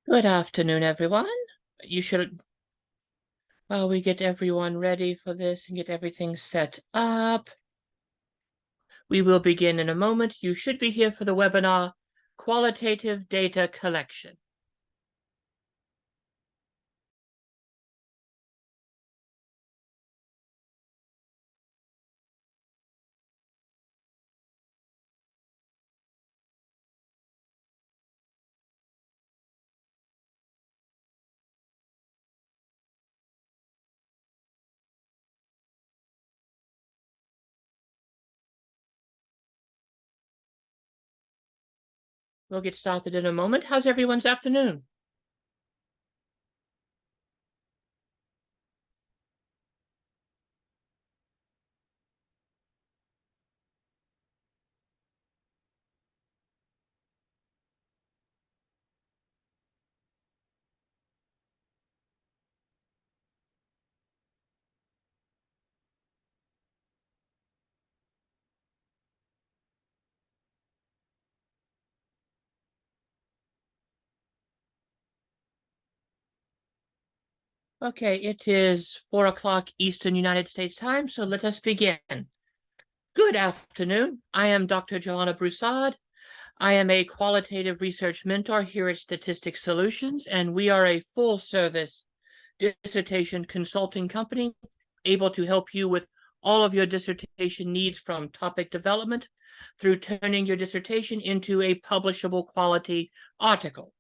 Good afternoon, everyone. You should, while we get everyone ready for this and get everything set up, we will begin in a moment. You should be here for the webinar, Qualitative Data Collection. We'll get started in a moment. How's everyone's afternoon? Okay, it is 4 o'clock Eastern United States time, so let us begin. Good afternoon. I am Dr. Joanna Broussard. I am a qualitative research mentor here at Statistics Solutions, and we are a full-service dissertation consulting company able to help you with all of your dissertation needs, from topic development through turning your dissertation into a publishable quality article.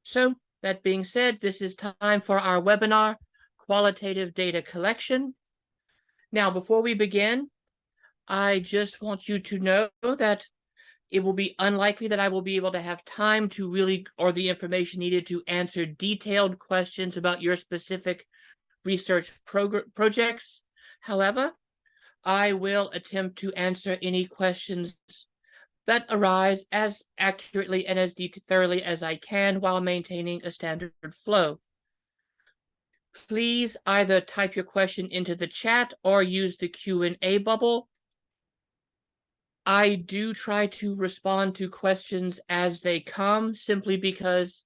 So that being said, this is time for our webinar, Qualitative Data Collection. Now, before we begin, I just want you to know that it will be unlikely that I will be able to have time to really, or the information needed to answer detailed questions about your specific research projects. However, I will attempt to answer any questions that arise as accurately and as thoroughly as I can while maintaining a standard flow. Please either type your question into the chat or use the Q&A bubble. I do try to respond to questions as they come, simply because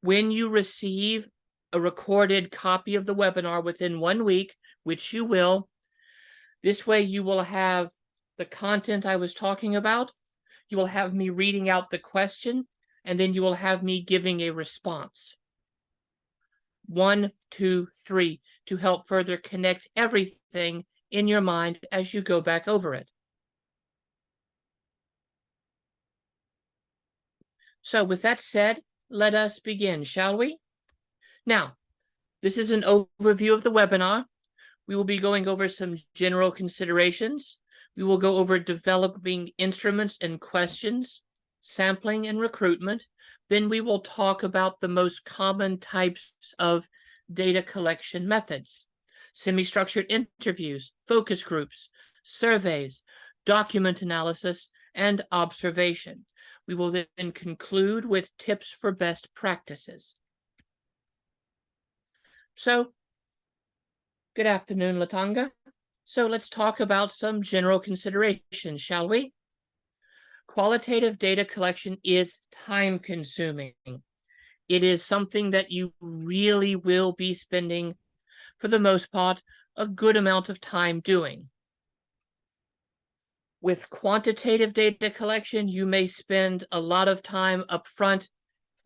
when you receive a recorded copy of the webinar within 1 week, which you will, this way you will have the content I was talking about, you will have me reading out the question, and then you will have me giving a response. 1, 2, 3, to help further connect everything in your mind as you go back over it. So with that said, let us begin, shall we? Now, this is an overview of the webinar. We will be going over some general considerations. We will go over developing instruments and questions, sampling and recruitment. Then we will talk about the most common types of data collection methods: semi-structured interviews, focus groups, surveys, document analysis, and observation. We will then conclude with tips for best practices. So, good afternoon, Latanga. So let's talk about some general considerations, shall we? Qualitative data collection is time-consuming. It is something that you really will be spending, for the most part, a good amount of time doing. With quantitative data collection, you may spend a lot of time upfront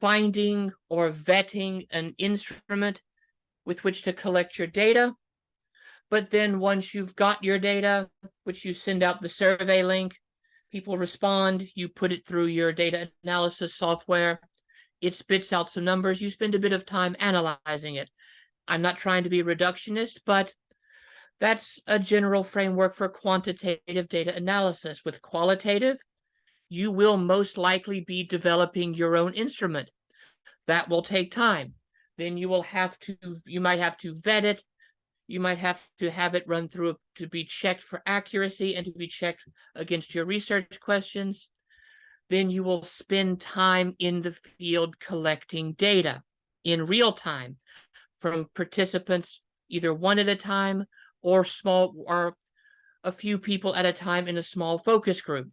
finding or vetting an instrument with which to collect your data. But then once you've got your data, which you send out the survey link, people respond, you put it through your data analysis software, it spits out some numbers, you spend a bit of time analyzing it. I'm not trying to be reductionist, but that's a general framework for quantitative data analysis. With qualitative, you will most likely be developing your own instrument. That will take time. Then you might have to vet it. You might have to have it run through to be checked for accuracy and to be checked against your research questions. Then you will spend time in the field collecting data in real time from participants, either one at a time or a few people at a time in a small focus group.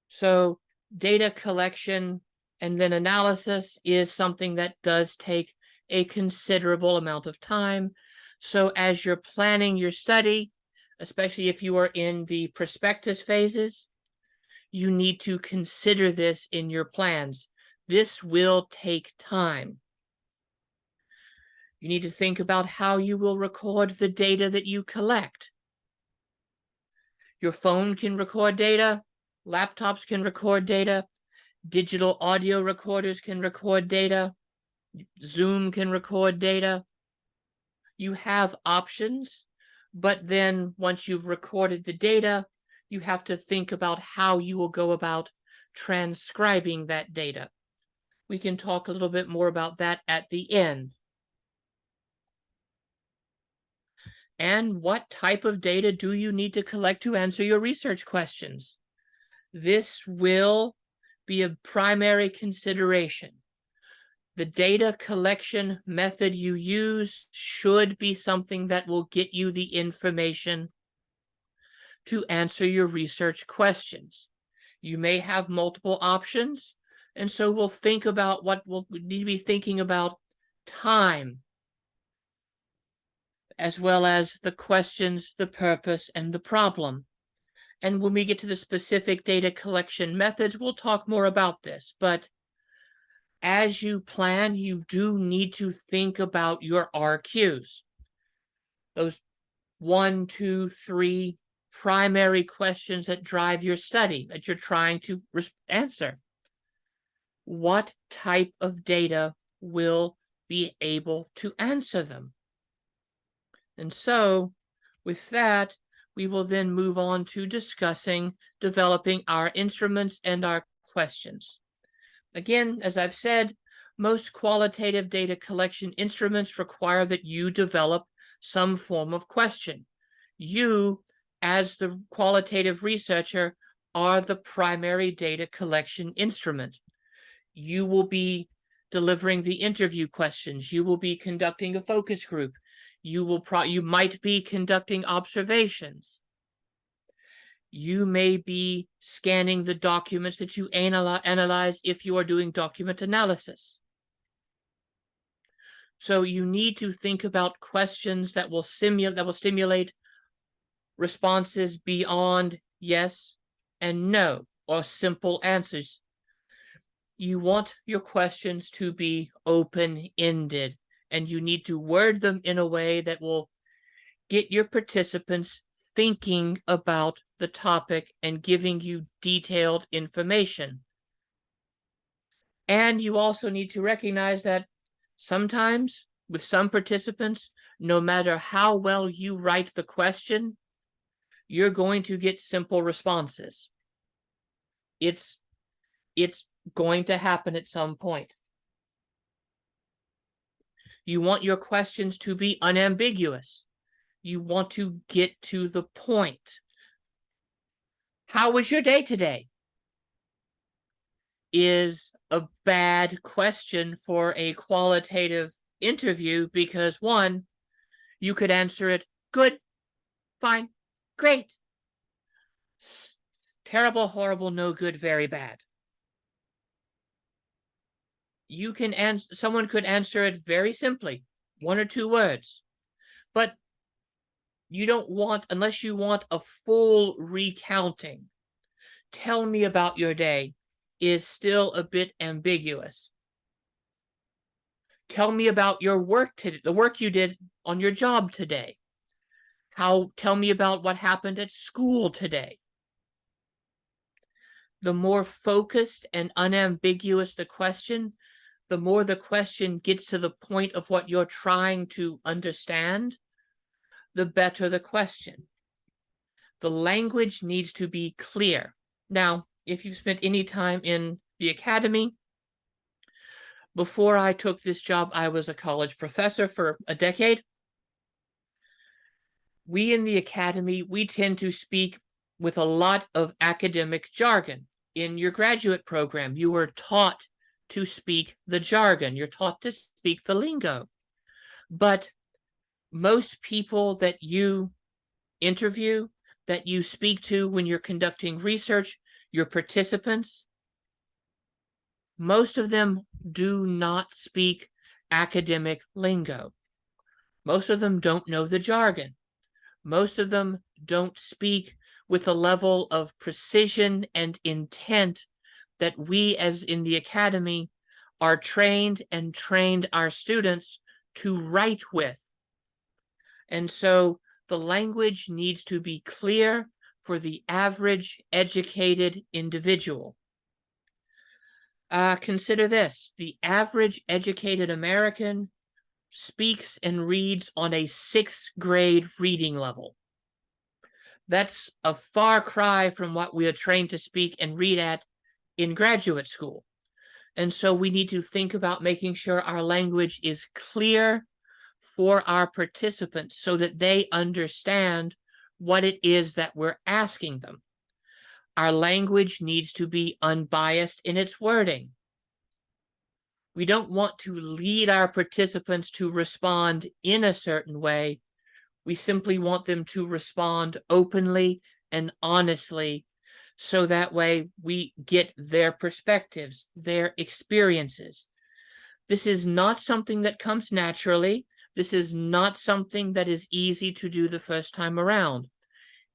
So data collection And then analysis is something that does take a considerable amount of time. So as you're planning your study, especially if you are in the prospectus phases, you need to consider this in your plans. This will take time. You need to think about how you will record the data that you collect. Your phone can record data, laptops can record data, digital audio recorders can record data, Zoom can record data. You have options, but then once you've recorded the data, you have to think about how you will go about transcribing that data. We can talk a little bit more about that at the end. And what type of data do you need to collect to answer your research questions? This will be a primary consideration. The data collection method you use should be something that will get you the information to answer your research questions. You may have multiple options, and so we'll think about what we'll need to be thinking about: time, as well as the questions, the purpose, and the problem. And when we get to the specific data collection methods, we'll talk more about this. But as you plan, you do need to think about your RQs. Those 1, 2, 3 primary questions that drive your study that you're trying to answer. What type of data will be able to answer them? And so, with that, we will then move on to discussing developing our instruments and our questions. Again, as I've said, most qualitative data collection instruments require that you develop some form of question. You, as the qualitative researcher, are the primary data collection instrument. You will be delivering the interview questions. You will be conducting a focus group. You might be conducting observations. You may be scanning the documents that you analyze if you are doing document analysis. So you need to think about questions that will stimulate responses beyond yes and no, or simple answers. You want your questions to be open-ended, and you need to word them in a way that will get your participants thinking about the topic and giving you detailed information. And you also need to recognize that sometimes with some participants, no matter how well you write the question, you're going to get simple responses. It's going to happen at some point. You want your questions to be unambiguous. You want to get to the point. How was your day today? Is a bad question for a qualitative interview because, one, you could answer it good, fine, great, terrible, horrible, no good, very bad. You can someone could answer it very simply, 1 or 2 words, but you don't want, unless you want a full recounting, tell me about your day, is still a bit ambiguous. Tell me about your work today, the work you did on your job today. Tell me about what happened at school today. The more focused and unambiguous the question, the more the question gets to the point of what you're trying to understand, the better the question. The language needs to be clear. Now, if you've spent any time in the academy, before I took this job, I was a college professor for a decade. We in the academy, we tend to speak with a lot of academic jargon. In your graduate program, you are taught to speak the jargon. You're taught to speak the lingo. But most people that you interview, that you speak to when you're conducting research, your participants, Most of them do not speak academic lingo. Most of them don't know the jargon. Most of them don't speak with a level of precision and intent that we, as in the academy, are trained and trained our students to write with. And so the language needs to be clear for the average educated individual. Consider this: the average educated American speaks and reads on a 6th grade reading level. That's a far cry from what we are trained to speak and read at in graduate school. And so we need to think about making sure our language is clear for our participants so that they understand what it is that we're asking them. Our language needs to be unbiased in its wording. We don't want to lead our participants to respond in a certain way. We simply want them to respond openly and honestly, so that way we get their perspectives, their experiences. This is not something that comes naturally. This is not something that is easy to do the first time around.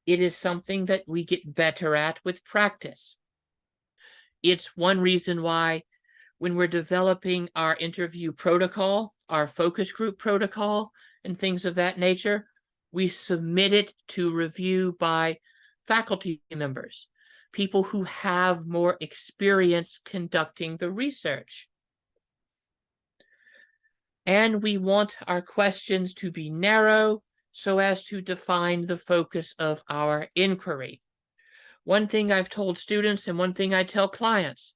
It is something that we get better at with practice. It's one reason why when we're developing our interview protocol, our focus group protocol, and things of that nature, we submit it to review by faculty members, people who have more experience conducting the research. And we want our questions to be narrow so as to define the focus of our inquiry. One thing I've told students and one thing I tell clients: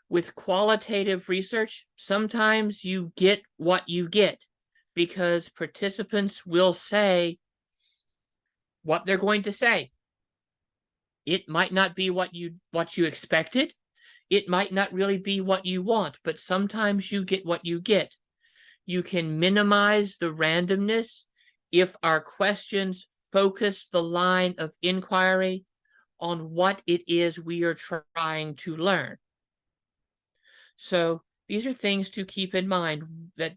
with qualitative research, sometimes you get what you get because participants will say what they're going to say. It might not be what you expected. It might not really be what you want, but sometimes you get what you get. You can minimize the randomness if our questions focus the line of inquiry on what it is we are trying to learn. So these are things to keep in mind, that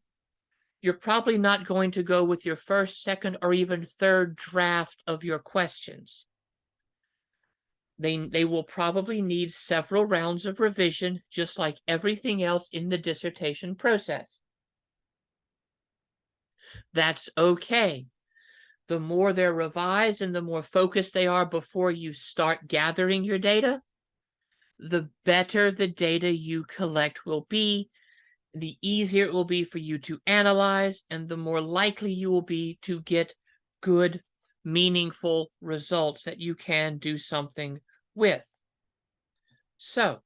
you're probably not going to go with your first, second, or even third draft of your questions. They will probably need several rounds of revision, just like everything else in the dissertation process. That's okay. The more they're revised and the more focused they are before you start gathering your data, the better the data you collect will be, the easier it will be for you to analyze, and the more likely you will be to get good, meaningful results that you can do something with. So,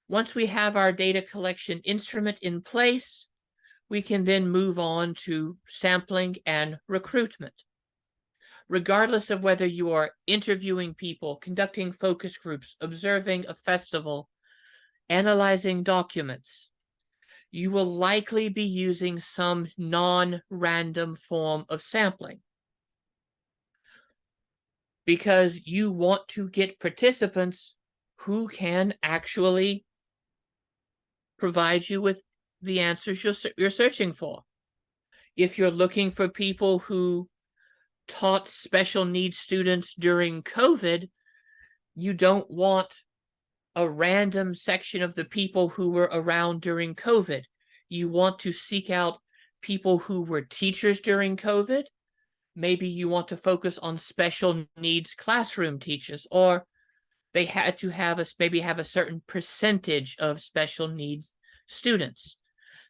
once we have our data collection instrument in place, we can then move on to sampling and recruitment. Regardless of whether you are interviewing people, conducting focus groups, observing a festival, analyzing documents, you will likely be using some non-random form of sampling, because you want to get participants who can actually provide you with the answers you're searching for. If you're looking for people who taught special needs students during COVID, you don't want a random section of the people who were around during COVID. You want to seek out people who were teachers during COVID. Maybe you want to focus on special needs classroom teachers, or they had to have maybe have a certain percentage of special needs students.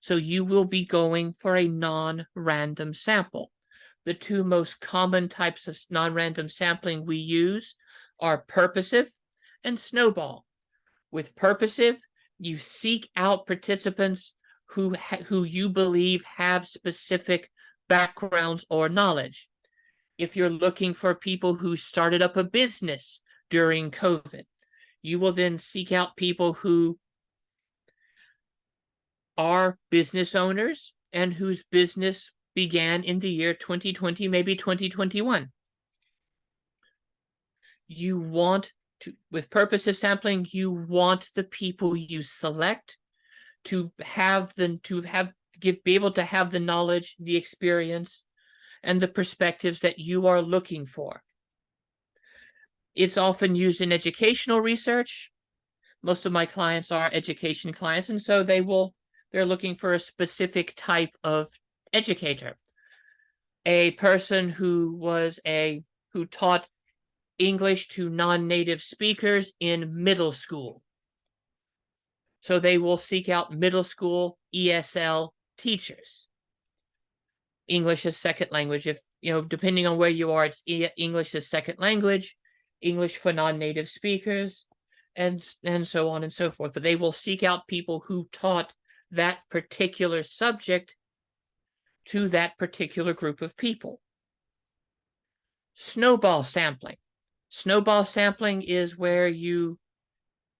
So you will be going for a non-random sample. The two most common types of non-random sampling we use are purposive and snowball. With purposive, you seek out participants who you believe have specific backgrounds or knowledge. If you're looking for people who started up a business during COVID, you will then seek out people who are business owners and whose business began in the year 2020, maybe 2021. You want with purposive sampling, you want the people you select to be able to have the knowledge, the experience, and the perspectives that you are looking for. It's often used in educational research. Most of my clients are education clients, and so they're looking for a specific type of educator. A person who taught English to non-native speakers in middle school. So they will seek out middle school ESL teachers. English as second language. If, depending on where you are, it's English as second language, English for non-native speakers, and so on and so forth. But they will seek out people who taught that particular subject to that particular group of people. Snowball sampling. Snowball sampling is where you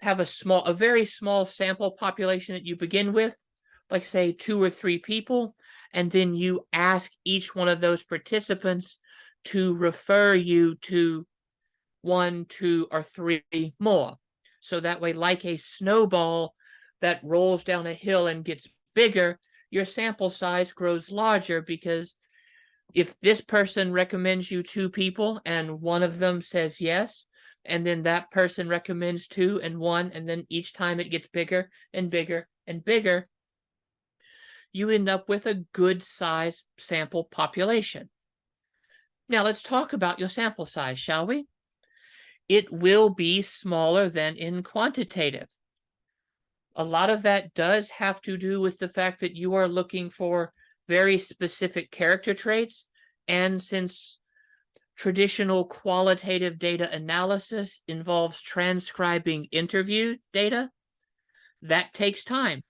have a very small sample population that you begin with, like say 2 or 3 people, and then you ask each one of those participants to refer you to 1, 2, or 3 more. So that way, like a snowball that rolls down a hill and gets bigger, your sample size grows larger, because if this person recommends you 2 people and one of them says yes, and then that person recommends 2 and 1, and then each time it gets bigger and bigger and bigger, you end up with a good size sample population. Now let's talk about your sample size, shall we? It will be smaller than in quantitative. A lot of that does have to do with the fact that you are looking for very specific character traits, and since traditional qualitative data analysis involves transcribing interview data, that takes time.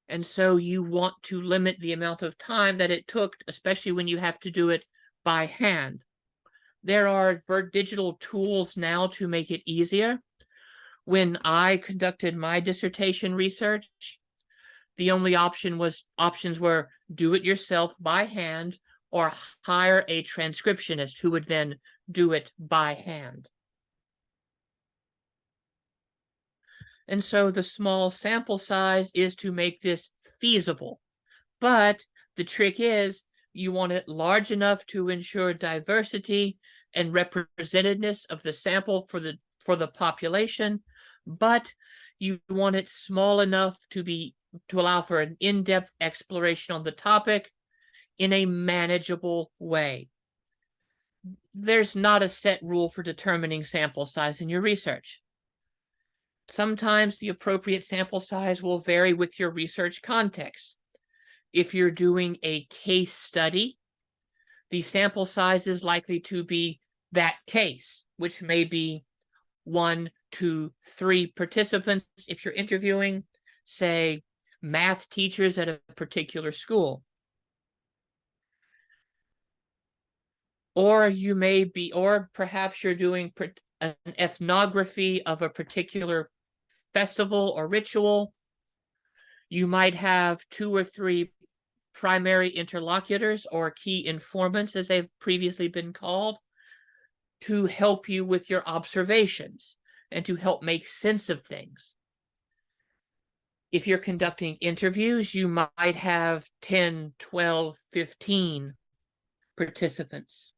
And so you want to limit the amount of time that it took, especially when you have to do it by hand. There are digital tools now to make it easier. When I conducted my dissertation research, the only options were do it yourself by hand or hire a transcriptionist who would then do it by hand. And so the small sample size is to make this feasible. But the trick is you want it large enough to ensure diversity and representativeness of the sample for the population, but you want it small enough to allow for an in-depth exploration on the topic in a manageable way. There's not a set rule for determining sample size in your research. Sometimes the appropriate sample size will vary with your research context. If you're doing a case study, the sample size is likely to be that case, which may be 1 to 3 participants if you're interviewing, say, math teachers at a particular school. Or perhaps you're doing an ethnography of a particular festival or ritual. You might have 2 or 3 primary interlocutors, or key informants, as they've previously been called, to help you with your observations and to help make sense of things. If you're conducting interviews, you might have 10, 12, 15 participants.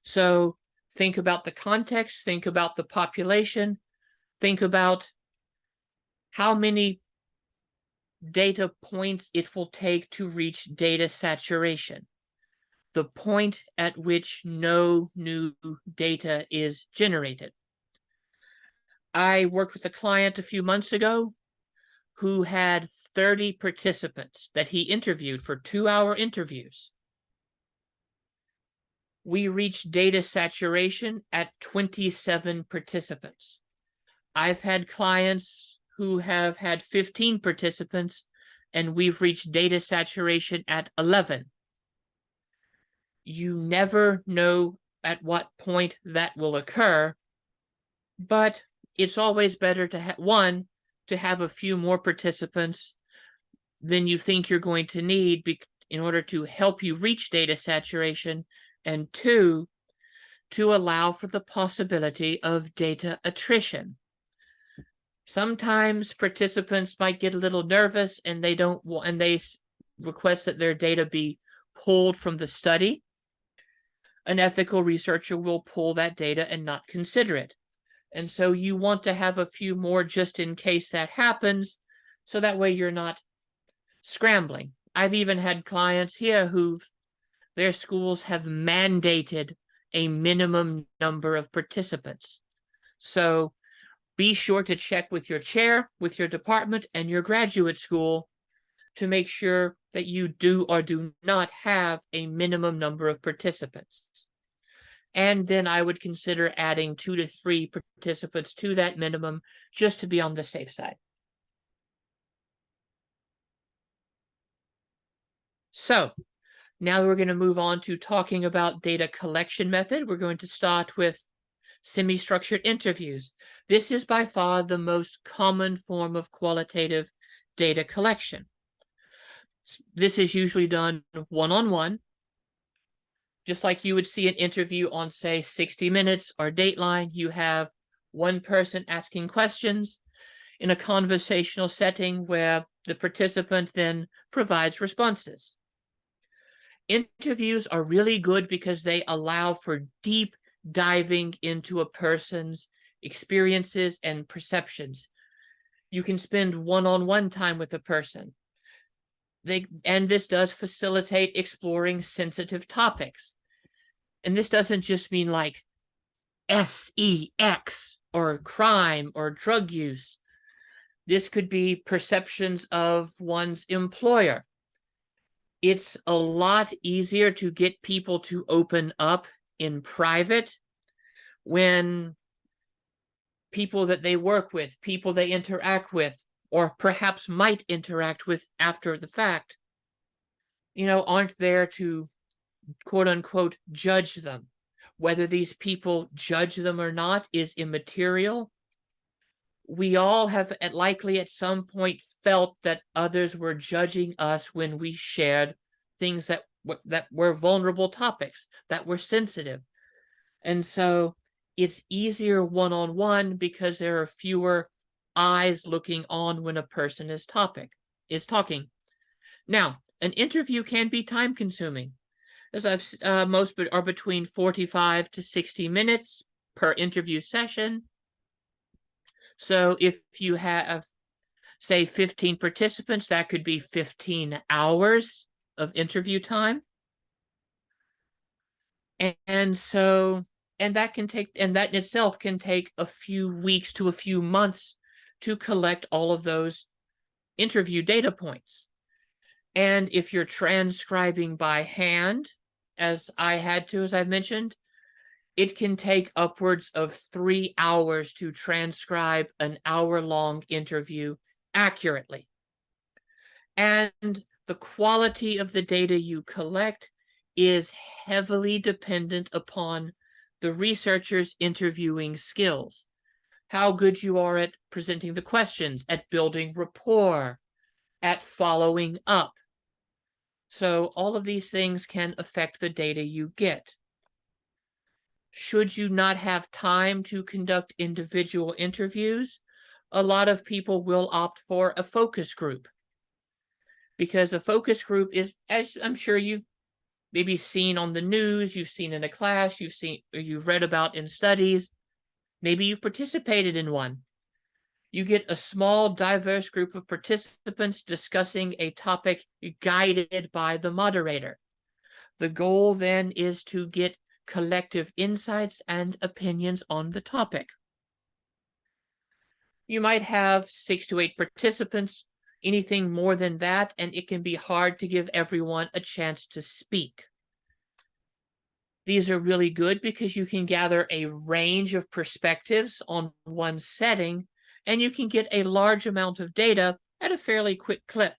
So think about the context, think about the population, think about how many data points it will take to reach data saturation, the point at which no new data is generated. I worked with a client a few months ago who had 30 participants that he interviewed for 2-hour interviews. We reached data saturation at 27 participants. I've had clients who have had 15 participants, and we've reached data saturation at 11. You never know at what point that will occur, but it's always better to have a few more participants than you think you're going to need in order to help you reach data saturation, and 2, to allow for the possibility of data attrition. Sometimes participants might get a little nervous and they don't want, and they request that their data be pulled from the study. An ethical researcher will pull that data and not consider it. And so you want to have a few more just in case that happens, so that way you're not scrambling. I've even had clients here their schools have mandated a minimum number of participants. So be sure to check with your chair, with your department, and your graduate school to make sure that you do or do not have a minimum number of participants. And then I would consider adding 2 to 3 participants to that minimum just to be on the safe side. So now we're going to move on to talking about data collection method. We're going to start with semi-structured interviews. This is by far the most common form of qualitative data collection. This is usually done one-on-one, just like you would see an interview on, say, 60 Minutes or Dateline. You have one person asking questions in a conversational setting where the participant then provides responses. Interviews are really good because they allow for deep diving into a person's experiences and perceptions. You can spend one-on-one time with a person. And this does facilitate exploring sensitive topics. And this doesn't just mean like sex or crime or drug use. This could be perceptions of one's employer. It's a lot easier to get people to open up in private when people that they work with, people they interact with, or perhaps might interact with after the fact, aren't there to quote unquote judge them. Whether these people judge them or not is immaterial. We all have likely at some point felt that others were judging us when we shared things that were vulnerable topics, that were sensitive. And so it's easier one-on-one because there are fewer eyes looking on when a person is talking. Now, an interview can be time-consuming. As most are between 45 to 60 minutes per interview session. So if you have, say, 15 participants, that could be 15 hours of interview time. And that in itself can take a few weeks to a few months to collect all of those interview data points. And if you're transcribing by hand, as I had to, as I mentioned, it can take upwards of 3 hours to transcribe an hour-long interview accurately. And the quality of the data you collect is heavily dependent upon the researcher's interviewing skills. How good you are at presenting the questions, at building rapport, at following up. So all of these things can affect the data you get. Should you not have time to conduct individual interviews, a lot of people will opt for a focus group. Because a focus group is, as I'm sure you've maybe seen on the news, you've seen in a class, you've read about in studies, maybe you've participated in one. You get a small, diverse group of participants discussing a topic guided by the moderator. The goal then is to get collective insights and opinions on the topic. You might have 6 to 8 participants, anything more than that, and it can be hard to give everyone a chance to speak. These are really good because you can gather a range of perspectives on one setting, and you can get a large amount of data at a fairly quick clip.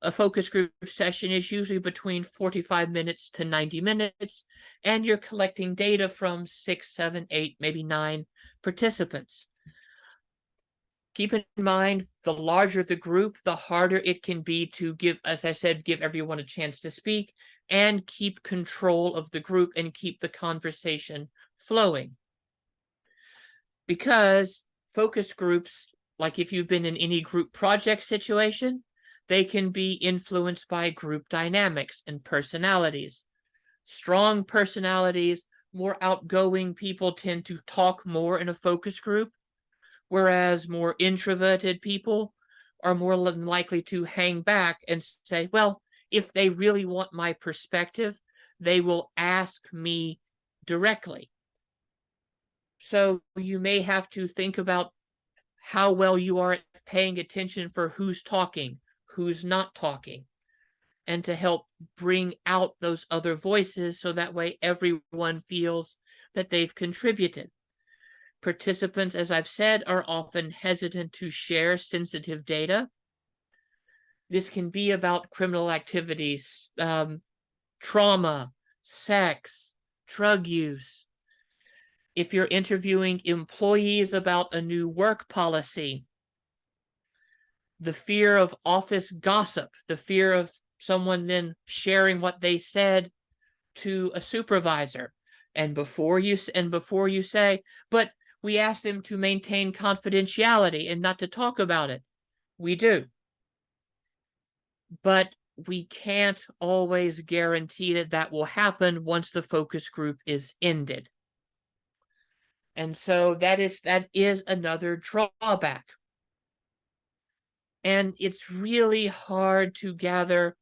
A focus group session is usually between 45 minutes to 90 minutes, and you're collecting data from 6, 7, 8, maybe 9 participants. Keep in mind, the larger the group, the harder it can be to give, as I said, give everyone a chance to speak, and keep control of the group and keep the conversation flowing. Because focus groups, like if you've been in any group project situation, they can be influenced by group dynamics and personalities. Strong personalities, more outgoing people tend to talk more in a focus group, whereas more introverted people are more likely to hang back and say, well, if they really want my perspective, they will ask me directly. So you may have to think about how well you are at paying attention for who's talking, who's not talking, and to help bring out those other voices so that way everyone feels that they've contributed. Participants, as I've said, are often hesitant to share sensitive data. This can be about criminal activities, trauma, sex, drug use. If you're interviewing employees about a new work policy, the fear of office gossip, the fear of someone then sharing what they said to a supervisor, and before you say, but we ask them to maintain confidentiality and not to talk about it. We do. But we can't always guarantee that that will happen once the focus group is ended. And so that is another drawback. And it's really hard to gather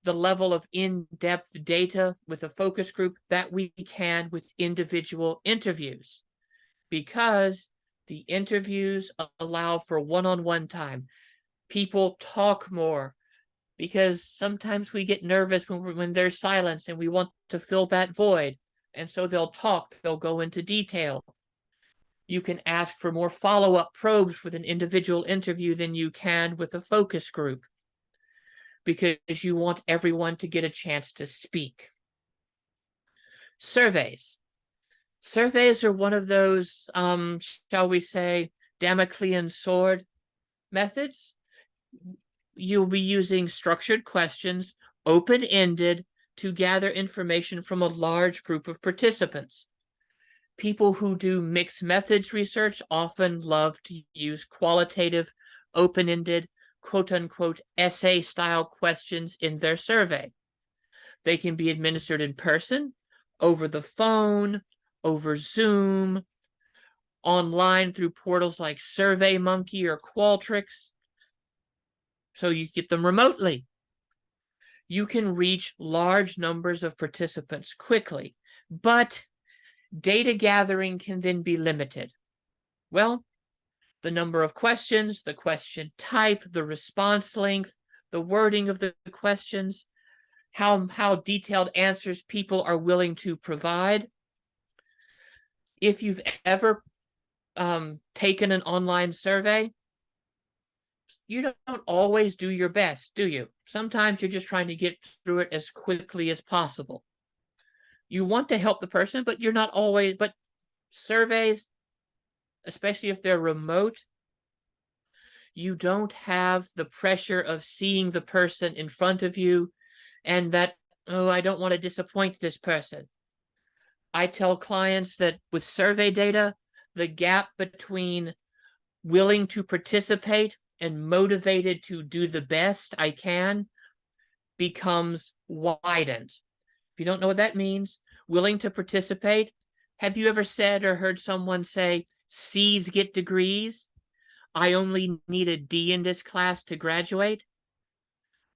the level of in-depth data with a focus group that we can with individual interviews, because the interviews allow for one-on-one time. People talk more because sometimes we get nervous when there's silence and we want to fill that void. And so they'll talk, they'll go into detail. You can ask for more follow-up probes with an individual interview than you can with a focus group, because you want everyone to get a chance to speak. Surveys. Surveys are one of those, shall we say, Damoclean sword methods. You'll be using structured questions, open-ended, to gather information from a large group of participants. People who do mixed methods research often love to use qualitative, open-ended, quote-unquote essay-style questions in their survey. They can be administered in person, over the phone, over Zoom, online through portals like SurveyMonkey or Qualtrics. So you get them remotely. You can reach large numbers of participants quickly, but data gathering can then be limited. Well, the number of questions, the question type, the response length, the wording of the questions, how detailed answers people are willing to provide. If you've ever taken an online survey, you don't always do your best, do you? Sometimes you're just trying to get through it as quickly as possible. You want to help the person, but you're not always, but surveys, especially if they're remote, you don't have the pressure of seeing the person in front of you and that, oh, I don't want to disappoint this person. I tell clients that with survey data, the gap between willing to participate and motivated to do the best I can becomes widened. If you don't know what that means, willing to participate, have you ever said or heard someone say, C's get degrees? I only need a D in this class to graduate?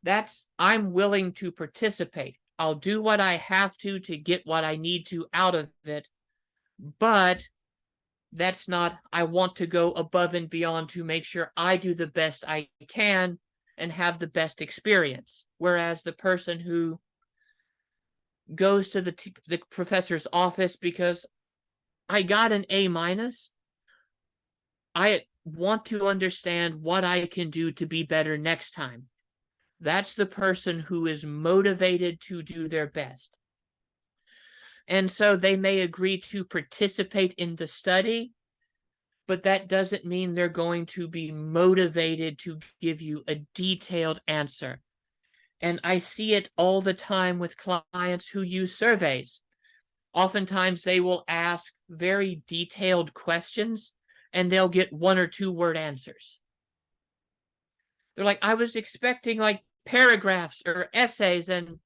That's, I'm willing to participate. I'll do what I have to get what I need to out of it, but that's not, I want to go above and beyond to make sure I do the best I can and have the best experience. Whereas the person who goes to the professor's office because I got an A minus, I want to understand what I can do to be better next time. That's the person who is motivated to do their best. And so they may agree to participate in the study, but that doesn't mean they're going to be motivated to give you a detailed answer. And I see it all the time with clients who use surveys. Oftentimes they will ask very detailed questions and they'll get 1 or 2 word answers. They're like, I was expecting like paragraphs or essays, and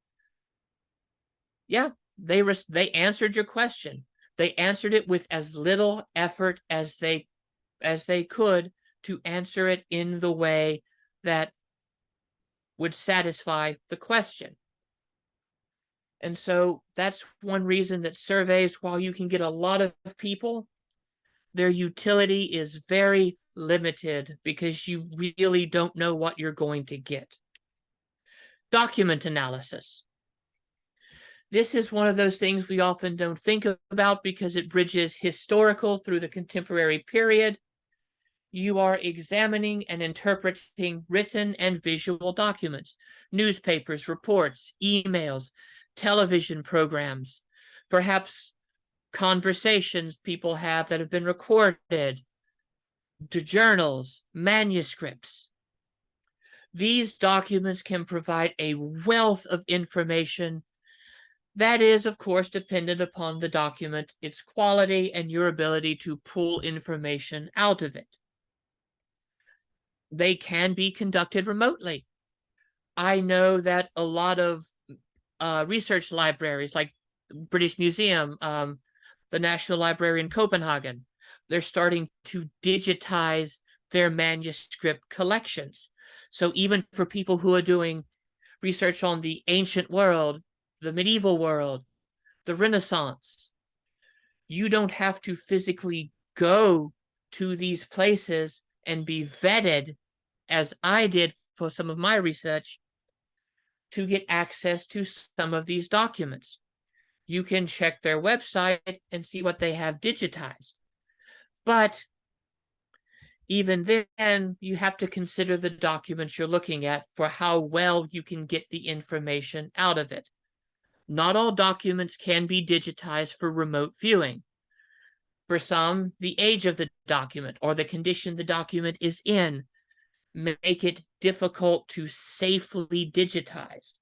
yeah, they answered your question. They answered it with as little effort as they could to answer it in the way that would satisfy the question. And so that's one reason that surveys, while you can get a lot of people, their utility is very limited because you really don't know what you're going to get. Document analysis. This is one of those things we often don't think about because it bridges historical through the contemporary period. You are examining and interpreting written and visual documents, newspapers, reports, emails, television programs, perhaps conversations people have that have been recorded, to journals, manuscripts. These documents can provide a wealth of information that is, of course, dependent upon the document, its quality, and your ability to pull information out of it. They can be conducted remotely. I know that a lot of research libraries, like British Museum, the National Library in Copenhagen, they're starting to digitize their manuscript collections. So even for people who are doing research on the ancient world, the medieval world, the Renaissance, you don't have to physically go to these places and be vetted, as I did for some of my research, to get access to some of these documents. You can check their website and see what they have digitized. But even then, you have to consider the documents you're looking at for how well you can get the information out of it. Not all documents can be digitized for remote viewing. For some, the age of the document or the condition the document is in make it difficult to safely digitize.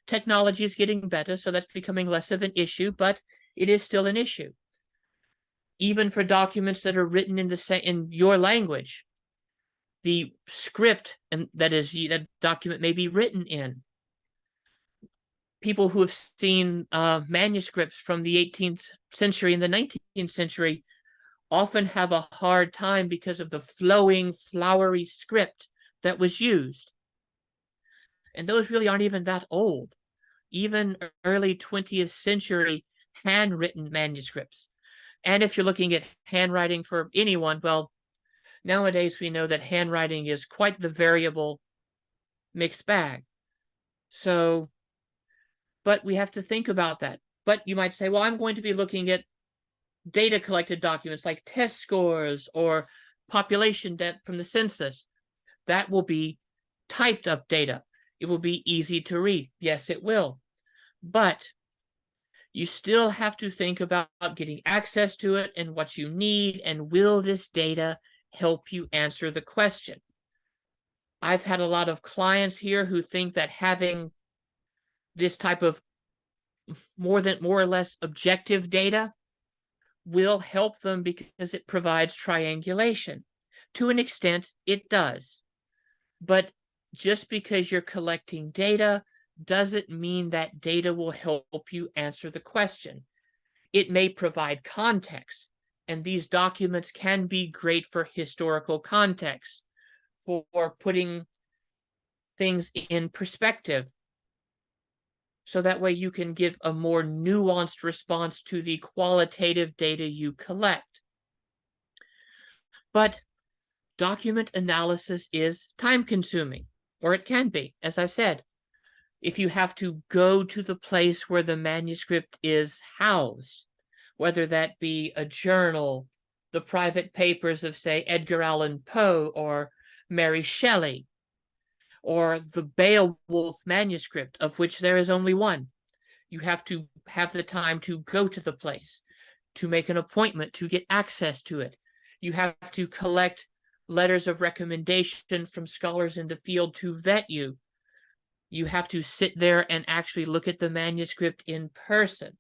Technology is getting better, so that's becoming less of an issue, but it is still an issue. Even for documents that are written in your language, the script and that document may be written in. People who have seen manuscripts from the 18th century and the 19th century often have a hard time because of the flowing, flowery script that was used. And those really aren't even that old. Even early 20th century handwritten manuscripts. And if you're looking at handwriting for anyone, well, nowadays we know that handwriting is quite the variable mixed bag. So, but we have to think about that. But you might say, well, I'm going to be looking at data collected documents like test scores or population data from the census. That will be typed up data. It will be easy to read. Yes, it will. But you still have to think about getting access to it and what you need, and will this data help you answer the question? I've had a lot of clients here who think that having this type of more or less objective data will help them because it provides triangulation. To an extent, it does. But just because you're collecting data doesn't mean that data will help you answer the question. It may provide context, and these documents can be great for historical context, for putting things in perspective. So that way you can give a more nuanced response to the qualitative data you collect. But document analysis is time-consuming, or it can be, as I've said. If you have to go to the place where the manuscript is housed, whether that be a journal, the private papers of, say, Edgar Allan Poe or Mary Shelley, or the Beowulf manuscript, of which there is only one. You have to have the time to go to the place, to make an appointment, to get access to it. You have to collect letters of recommendation from scholars in the field to vet you. You have to sit there and actually look at the manuscript in person.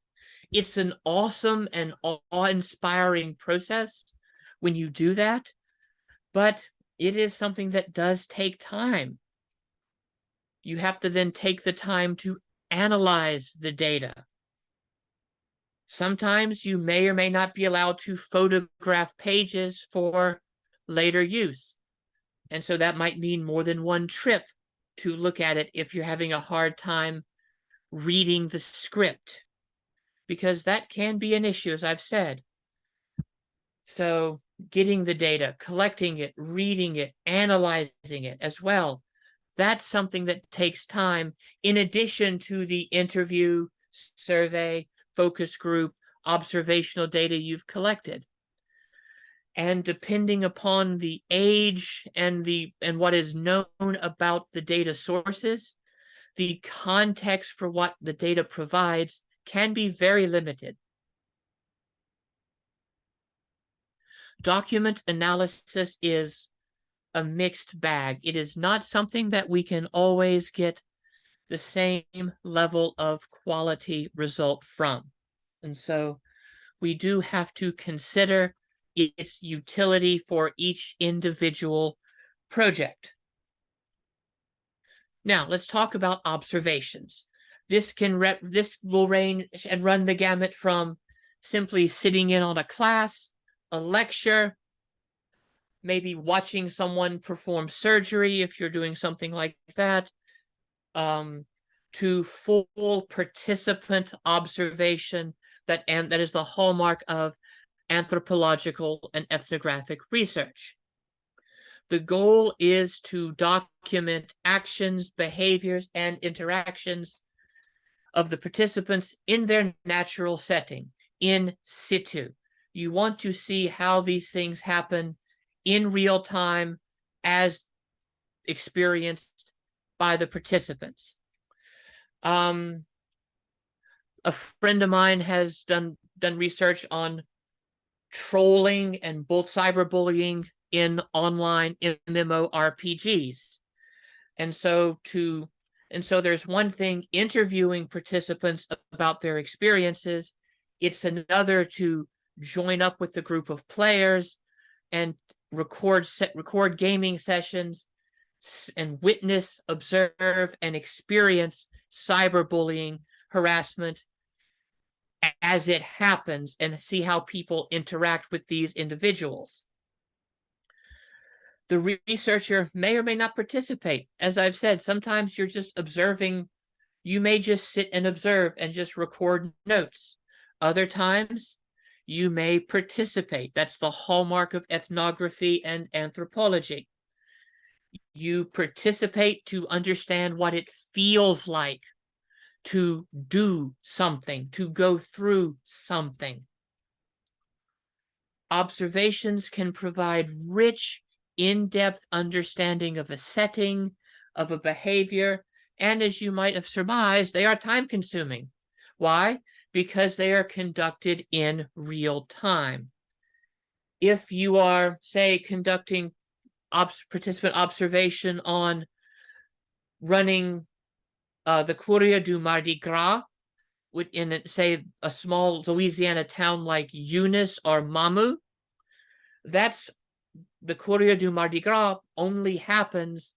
It's an awesome and awe-inspiring process when you do that, but it is something that does take time. You have to then take the time to analyze the data. Sometimes you may or may not be allowed to photograph pages for later use. And so that might mean more than one trip to look at it if you're having a hard time reading the script, because that can be an issue, as I've said. So getting the data, collecting it, reading it, analyzing it as well, that's something that takes time in addition to the interview, survey, focus group, observational data you've collected. And depending upon the age and what is known about the data sources, the context for what the data provides can be very limited. Document analysis is a mixed bag. It is not something that we can always get the same level of quality result from. And so we do have to consider its utility for each individual project. Now, let's talk about observations. This will range and run the gamut from simply sitting in on a class, a lecture, maybe watching someone perform surgery if you're doing something like that, to full participant observation that is the hallmark of anthropological and ethnographic research. The goal is to document actions, behaviors, and interactions of the participants in their natural setting, in situ. You want to see how these things happen in real time as experienced by the participants. A friend of mine has done research on trolling and both cyberbullying in online MMORPGs. And so there's one thing interviewing participants about their experiences. It's another to join up with the group of players and record gaming sessions and witness, observe, and experience cyberbullying, harassment as it happens, and see how people interact with these individuals. The researcher may or may not participate. As I've said, sometimes you're just observing. You may just sit and observe and just record notes. Other times, you may participate. That's the hallmark of ethnography and anthropology. You participate to understand what it feels like to do something, to go through something. Observations can provide rich, in-depth understanding of a setting, of a behavior, and as you might have surmised, they are time-consuming. Why? Because they are conducted in real time. If you are, say, conducting participant observation on running the Courrier du Mardi Gras in, say, a small Louisiana town like Eunice or Mamou, that's the Courrier du Mardi Gras only happens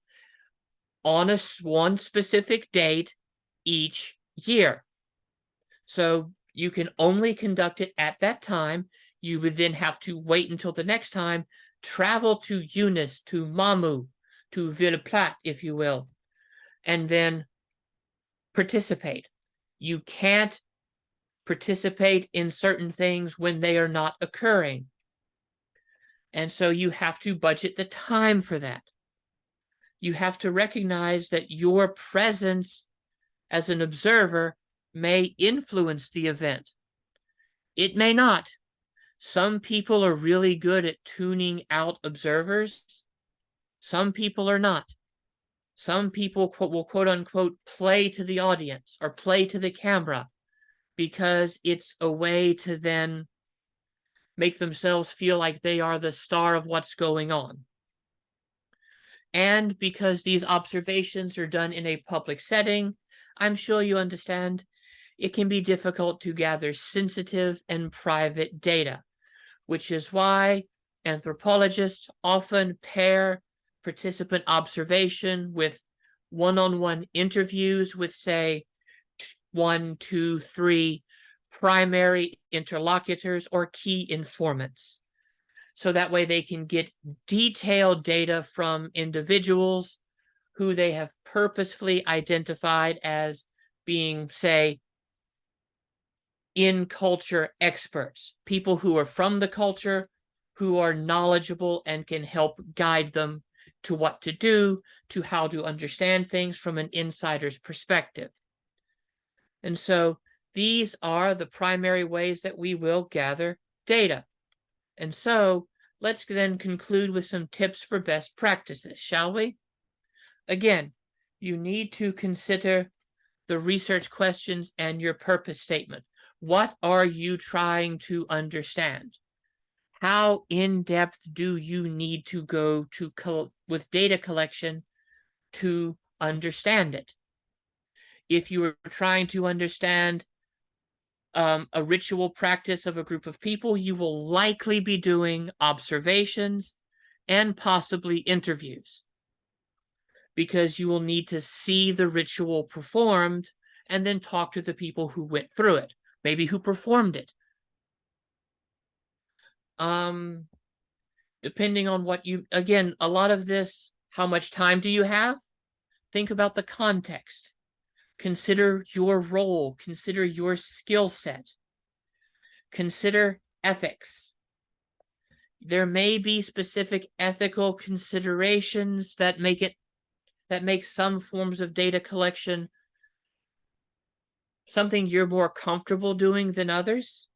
on one specific date each year. So you can only conduct it at that time. You would then have to wait until the next time, travel to Eunice, to Mamou, to Ville-Platte, if you will, and then participate. You can't participate in certain things when they are not occurring. And so you have to budget the time for that. You have to recognize that your presence as an observer may influence the event. It may not. Some people are really good at tuning out observers. Some people are not. Some people will quote unquote play to the audience or play to the camera because it's a way to then make themselves feel like they are the star of what's going on. And because these observations are done in a public setting, I'm sure you understand it can be difficult to gather sensitive and private data, which is why anthropologists often pair participant observation with one-on-one interviews with, say, 1, 2, 3 primary interlocutors or key informants. So that way they can get detailed data from individuals who they have purposefully identified as being, say, in culture experts, people who are from the culture, who are knowledgeable and can help guide them to what to do, to how to understand things from an insider's perspective. And so these are the primary ways that we will gather data. And so let's then conclude with some tips for best practices, shall we? Again, you need to consider the research questions and your purpose statement. What are you trying to understand? How in-depth do you need to go to with data collection to understand it? If you are trying to understand a ritual practice of a group of people, you will likely be doing observations and possibly interviews, because you will need to see the ritual performed and then talk to the people who went through it, maybe who performed it. Depending on what you, again, a lot of this, how much time do you have? Think about the context. Consider your role. Consider your skill set. Consider ethics. There may be specific ethical considerations that make some forms of data collection something you're more comfortable doing than others.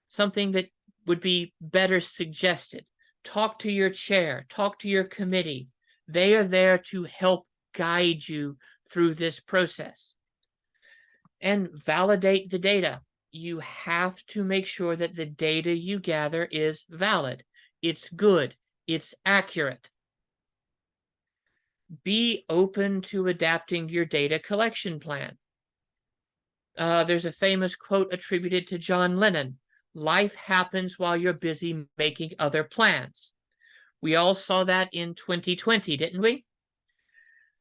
Something that would be better suggested. Talk to your chair, talk to your committee. They are there to help guide you through this process. And validate the data. You have to make sure that the data you gather is valid. It's good. It's accurate. Be open to adapting your data collection plan. There's a famous quote attributed to John Lennon. Life happens while you're busy making other plans. We all saw that in 2020, didn't we?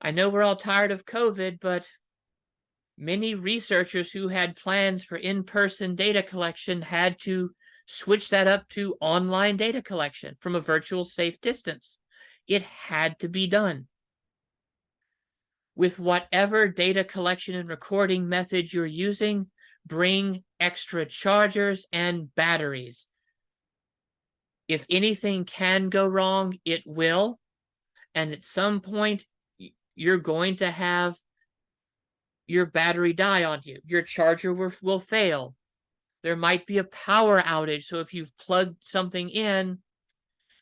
I know we're all tired of COVID, but many researchers who had plans for in-person data collection had to switch that up to online data collection from a virtual safe distance. It had to be done. With whatever data collection and recording method you're using, bring extra chargers and batteries. If anything can go wrong, it will. And at some point, you're going to have your battery die on you. Your charger will fail. There might be a power outage. So if you've plugged something in,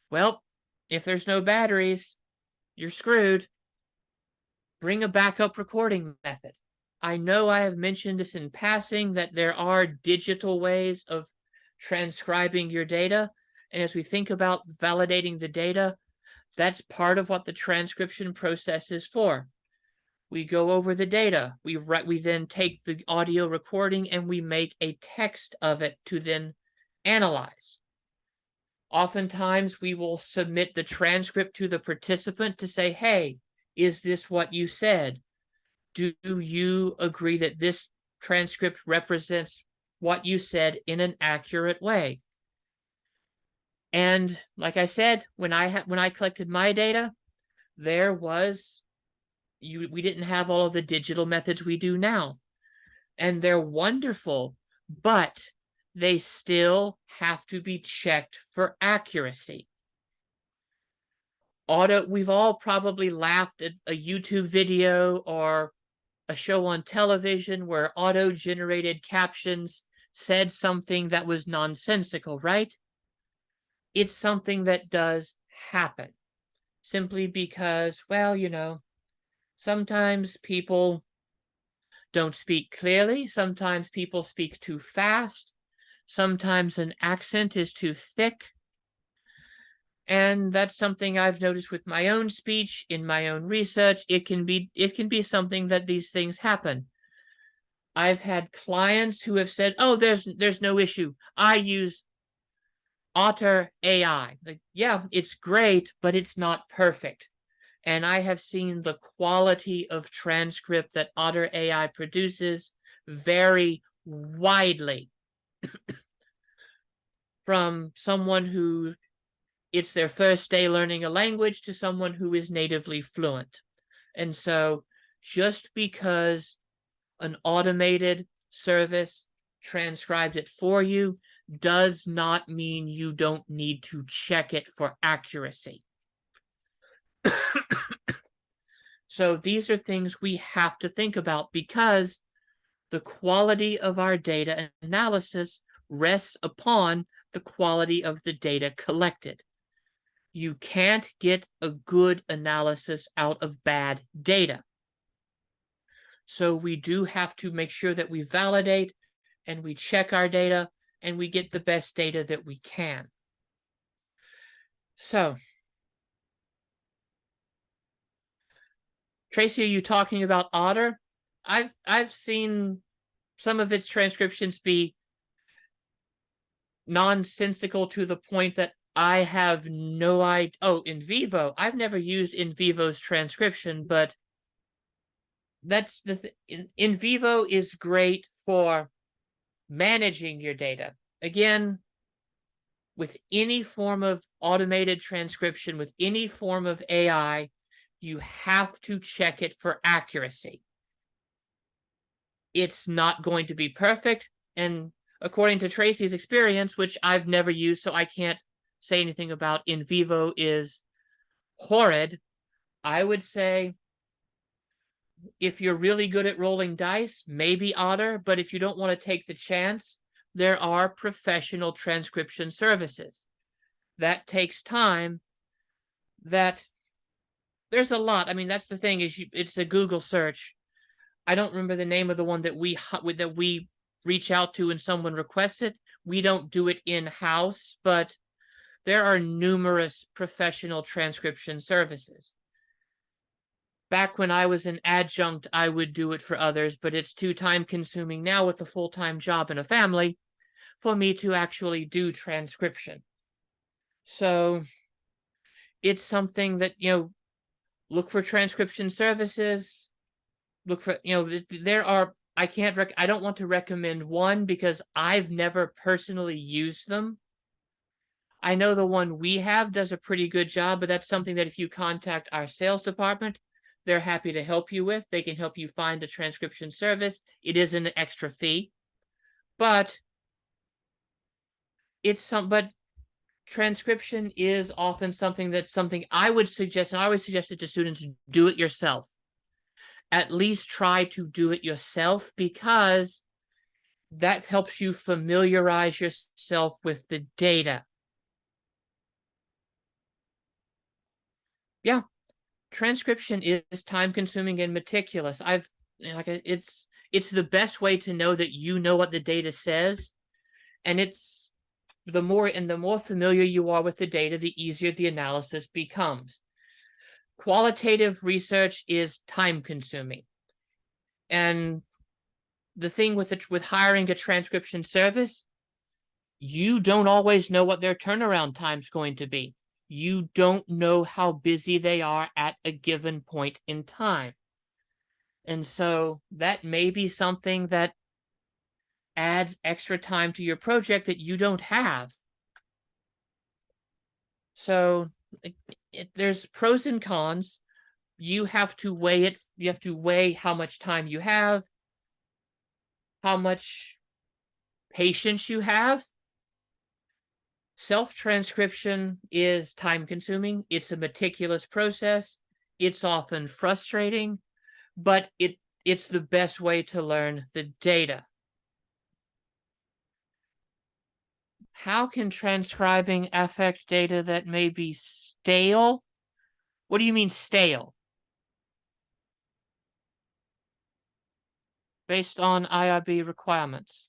well, if there's no batteries, you're screwed. Bring a backup recording method. I know I have mentioned this in passing, that there are digital ways of transcribing your data. And as we think about validating the data, that's part of what the transcription process is for. We go over the data. We then take the audio recording and we make a text of it to then analyze. Oftentimes, we will submit the transcript to the participant to say, hey, is this what you said? Do you agree that this transcript represents what you said in an accurate way? And like I said, when I collected my data, we didn't have all of the digital methods we do now. And they're wonderful, but they still have to be checked for accuracy. We've all probably laughed at a YouTube video or a show on television where auto-generated captions said something that was nonsensical, right? It's something that does happen, simply because, well, sometimes people don't speak clearly, sometimes people speak too fast, sometimes an accent is too thick. And that's something I've noticed with my own speech, in my own research. It can be something that these things happen. I've had clients who have said, "Oh, there's no issue. I use Otter AI." Like, yeah, it's great, but it's not perfect. And I have seen the quality of transcript that Otter AI produces vary widely from someone who it's their first day learning a language to someone who is natively fluent. And so just because an automated service transcribed it for you does not mean you don't need to check it for accuracy. So these are things we have to think about because the quality of our data analysis rests upon the quality of the data collected. You can't get a good analysis out of bad data. So we do have to make sure that we validate and we check our data and we get the best data that we can. So, Tracy, are you talking about Otter? I've seen some of its transcriptions be nonsensical to the point that I have no idea. Oh, in vivo. I've never used in vivo's transcription, but that's the in vivo is great for managing your data. Again, with any form of automated transcription, with any form of AI, you have to check it for accuracy. It's not going to be perfect. And according to Tracy's experience, which I've never used, so I can't say anything about in vivo is horrid, I would say if you're really good at rolling dice, maybe Otter, but if you don't want to take the chance, there are professional transcription services. That takes time. That there's a lot. I mean, that's the thing is it's a Google search. I don't remember the name of the one that we reach out to and someone requests it. We don't do it in-house, but there are numerous professional transcription services. Back when I was an adjunct, I would do it for others, but it's too time-consuming now with a full-time job and a family for me to actually do transcription. So it's something that, look for transcription services. Look for, there are, I don't want to recommend one because I've never personally used them. I know the one we have does a pretty good job, but that's something that if you contact our sales department, they're happy to help you with. They can help you find a transcription service. It is an extra fee, but but transcription is often something I would suggest, and I always suggest it to students, do it yourself. At least try to do it yourself because that helps you familiarize yourself with the data. Yeah, transcription is time consuming and meticulous. It's the best way to know that you know what the data says, and it's the more familiar you are with the data, the easier the analysis becomes. Qualitative research is time consuming. And the thing with hiring a transcription service, you don't always know what their turnaround time's going to be. You don't know how busy they are at a given point in time. And so that may be something that adds extra time to your project that you don't have. So there's pros and cons. You have to weigh it. You have to weigh how much time you have, how much patience you have. Self-transcription is time-consuming. It's a meticulous process. It's often frustrating, but it's the best way to learn the data. How can transcribing affect data that may be stale? What do you mean stale? Based on IRB requirements.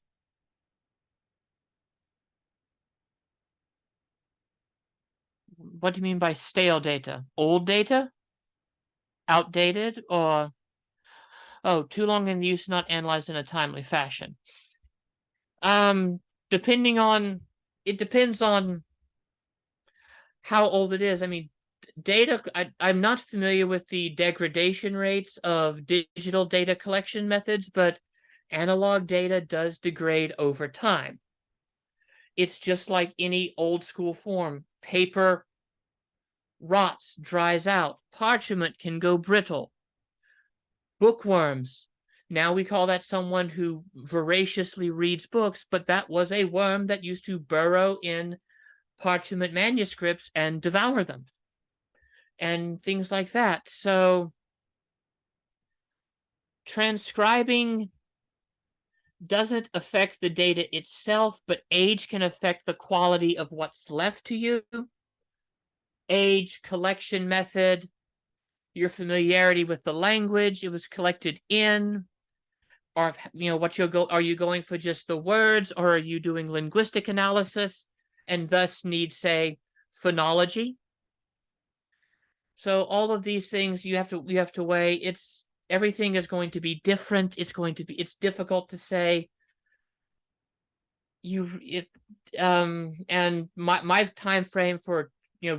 What do you mean by stale data? Old data? Outdated? Or, oh, too long in use, not analyzed in a timely fashion? Depending on, it depends on how old it is. I mean, data, I'm not familiar with the degradation rates of digital data collection methods, but analog data does degrade over time. It's just like any old school form. Paper rots, dries out. Parchment can go brittle. Bookworms. Now we call that someone who voraciously reads books, but that was a worm that used to burrow in parchment manuscripts and devour them. And things like that. So transcribing doesn't affect the data itself, but age can affect the quality of what's left to you. Age, collection method, your familiarity with the language it was collected in, or what are you going for just the words, or are you doing linguistic analysis and thus need, say, phonology? So all of these things you have to weigh. Everything is going to be different. It's difficult to say. And my time frame for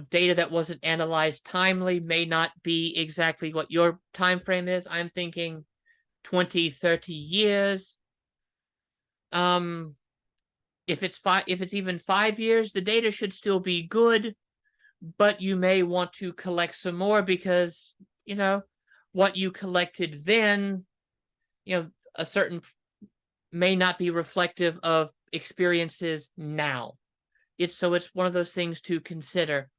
data that wasn't analyzed timely may not be exactly what your time frame is. I'm thinking 20, 30 years. If it's even 5 years, the data should still be good, but you may want to collect some more because what you collected then, a certain may not be reflective of experiences now. It's one of those things to consider.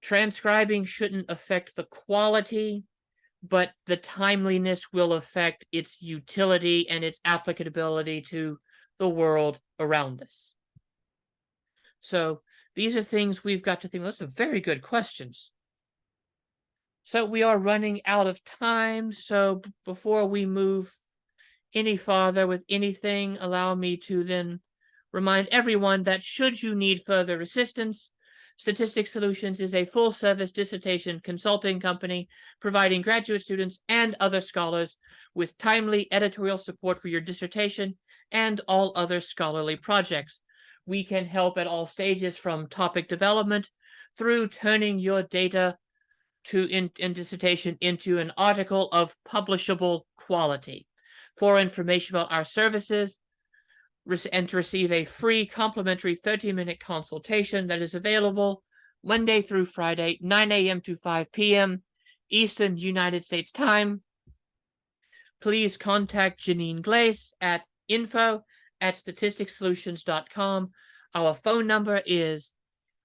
Transcribing shouldn't affect the quality, but the timeliness will affect its utility and its applicability to the world around us. So these are things we've got to think. Those are very good questions. So we are running out of time. So before we move any farther with anything, allow me to then remind everyone that should you need further assistance, Statistics Solutions is a full-service dissertation consulting company providing graduate students and other scholars with timely editorial support for your dissertation and all other scholarly projects. We can help at all stages from topic development through turning your data in dissertation into an article of publishable quality. For information about our services, and to receive a free complimentary 30-minute consultation that is available Monday through Friday, 9 a.m. to 5 p.m. Eastern United States Time, please contact Janine Glace at info@statisticsolutions.com. Our phone number is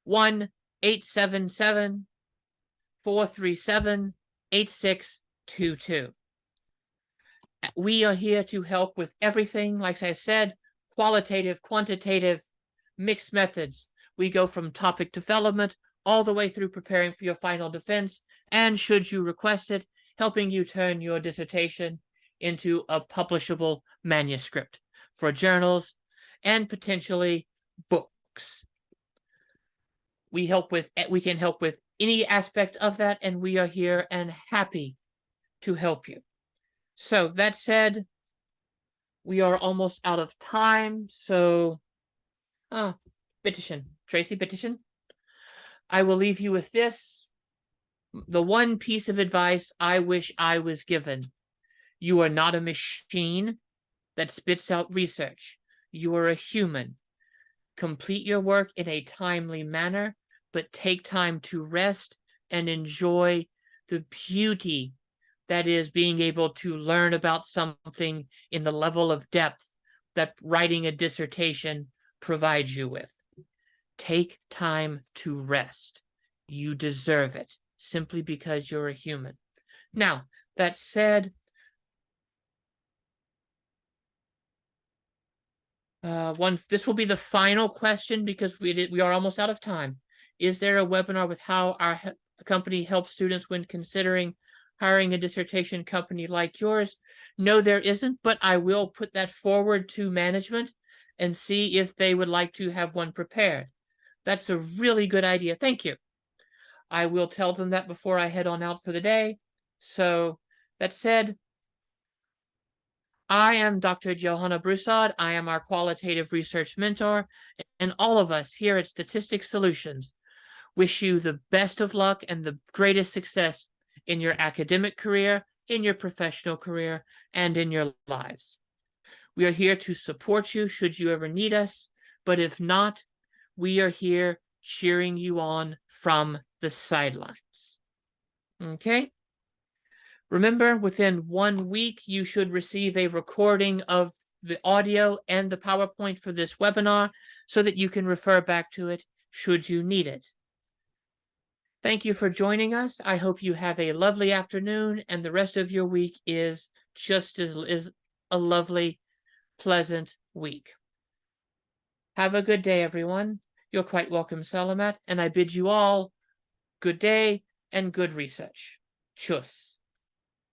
1-877-437-8622. We are here to help with everything, like I said, qualitative, quantitative, mixed methods. We go from topic development all the way through preparing for your final defense, and should you request it, helping you turn your dissertation into a publishable manuscript for journals and potentially books. We can help with any aspect of that, and we are here and happy to help you. So that said, we are almost out of time, so bitteschön, Tracy, bitteschön. I will leave you with this. The one piece of advice I wish I was given. You are not a machine that spits out research. You are a human. Complete your work in a timely manner, but take time to rest and enjoy the beauty that is being able to learn about something in the level of depth that writing a dissertation provides you with. Take time to rest. You deserve it simply because you're a human. Now, that said, this will be the final question because we are almost out of time. Is there a webinar with how our company helps students when considering hiring a dissertation company like yours? No, there isn't, but I will put that forward to management and see if they would like to have one prepared. That's a really good idea. Thank you. I will tell them that before I head on out for the day. So that said, I am Dr. Johanna Broussard. I am our qualitative research mentor, and all of us here at Statistics Solutions wish you the best of luck and the greatest success in your academic career, in your professional career, and in your lives. We are here to support you should you ever need us, but if not, we are here cheering you on from the sidelines. Okay? Remember, within 1 week, you should receive a recording of the audio and the PowerPoint for this webinar so that you can refer back to it should you need it. Thank you for joining us. I hope you have a lovely afternoon and the rest of your week is just as a lovely, pleasant week. Have a good day, everyone. You're quite welcome, Salamat, and I bid you all good day and good research. Tschüss.